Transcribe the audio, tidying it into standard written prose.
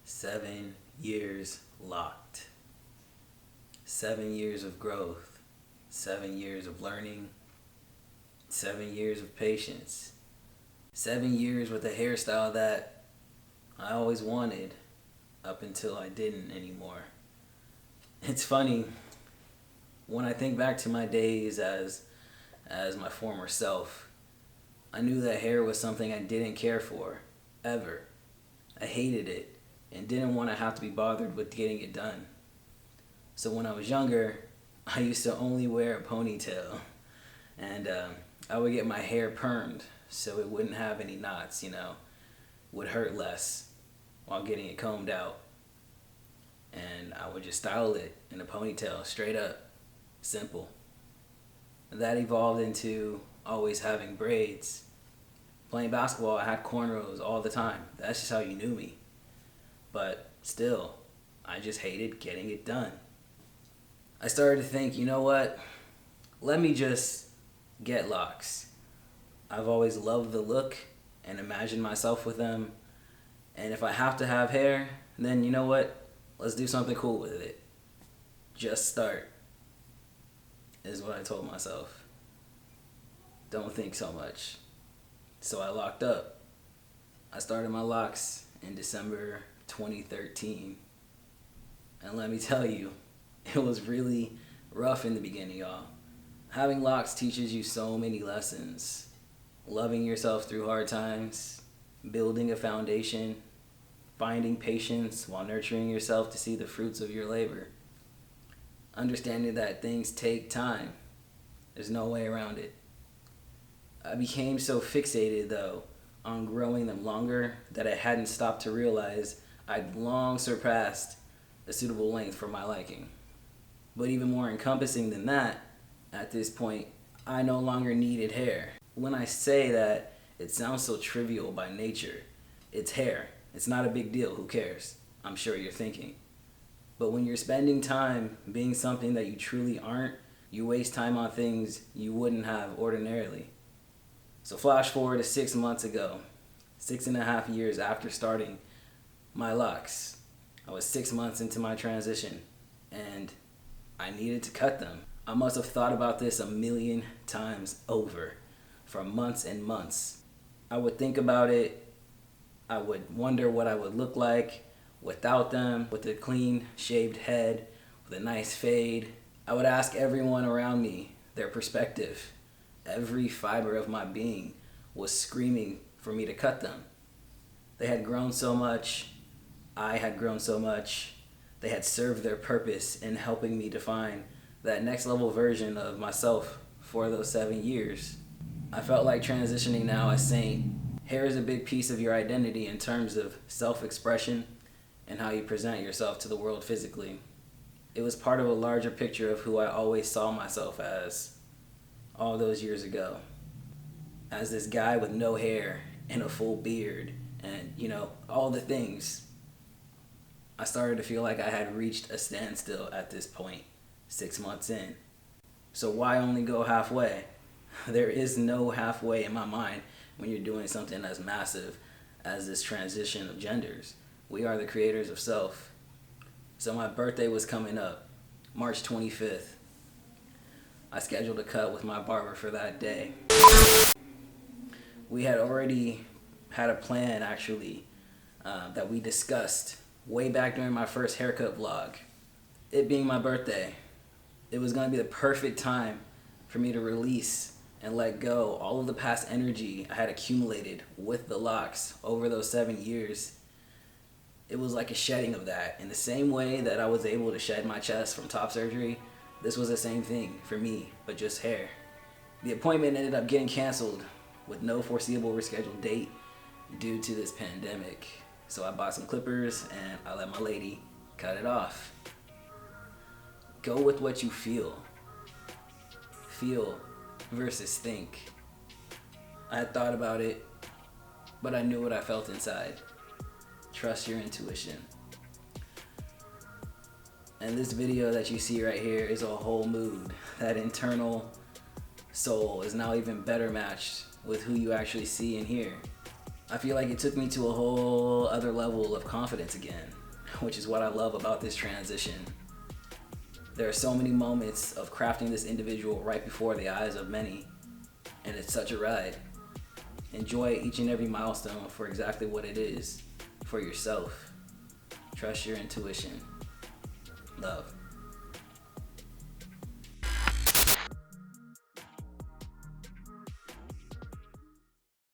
7 years locked. 7 years of growth. 7 years of learning. 7 years of patience. 7 years with a hairstyle that I always wanted up until I didn't anymore. It's funny, when I think back to my days as my former self, I knew that hair was something I didn't care for, ever. I hated it and didn't want to have to be bothered with getting it done. So when I was younger, I used to only wear a ponytail, and I would get my hair permed so it wouldn't have any knots, would hurt less while getting it combed out. And I would just style it in a ponytail, straight up, simple. That evolved into always having braids. Playing basketball, I had cornrows all the time. That's just how you knew me. But still, I just hated getting it done. I started to think, you know what? Let me just get locks. I've always loved the look and imagined myself with them. And if I have to have hair, then you know what? Let's do something cool with it. Just start, is what I told myself. Don't think so much. So I locked up. I started my locks in December 2013. And let me tell you, it was really rough in the beginning, y'all. Having locks teaches you so many lessons. Loving yourself through hard times, building a foundation, finding patience while nurturing yourself to see the fruits of your labor. Understanding that things take time. There's no way around it. I became so fixated, though, on growing them longer that I hadn't stopped to realize I'd long surpassed a suitable length for my liking. But even more encompassing than that, at this point, I no longer needed hair. When I say that, it sounds so trivial by nature. It's hair. It's not a big deal. Who cares? I'm sure you're thinking. But when you're spending time being something that you truly aren't, you waste time on things you wouldn't have ordinarily. So flash forward to 6 months ago, 6.5 years after starting my locks. I was 6 months into my transition, and I needed to cut them. I must have thought about this a million times over for months and months. I would think about it. I would wonder what I would look like without them, with a clean shaved head, with a nice fade. I would ask everyone around me their perspective. Every fiber of my being was screaming for me to cut them. They had grown so much. I had grown so much. They had served their purpose in helping me define that next level version of myself for those 7 years. I felt like transitioning now as saying, hair is a big piece of your identity in terms of self-expression and how you present yourself to the world physically. It was part of a larger picture of who I always saw myself as all those years ago. As this guy with no hair and a full beard and, all the things. I started to feel like I had reached a standstill at this point, 6 months in. So why only go halfway? There is no halfway in my mind when you're doing something as massive as this transition of genders. We are the creators of self. So my birthday was coming up, March 25th. I scheduled a cut with my barber for that day. We had already had a plan, actually, that we discussed way back during my first haircut vlog. It being my birthday, it was going to be the perfect time for me to release and let go all of the past energy I had accumulated with the locks over those 7 years. It was like a shedding of that. In the same way that I was able to shed my chest from top surgery, this was the same thing for me, but just hair. The appointment ended up getting canceled with no foreseeable rescheduled date due to this pandemic. So I bought some clippers and I let my lady cut it off. Go with what you feel. Feel versus think. I had thought about it, but I knew what I felt inside. Trust your intuition. And this video that you see right here is a whole mood. That internal soul is now even better matched with who you actually see and hear. I feel like it took me to a whole other level of confidence again, which is what I love about this transition. There are so many moments of crafting this individual right before the eyes of many, and it's such a ride. Enjoy each and every milestone for exactly what it is, for yourself. Trust your intuition. Love.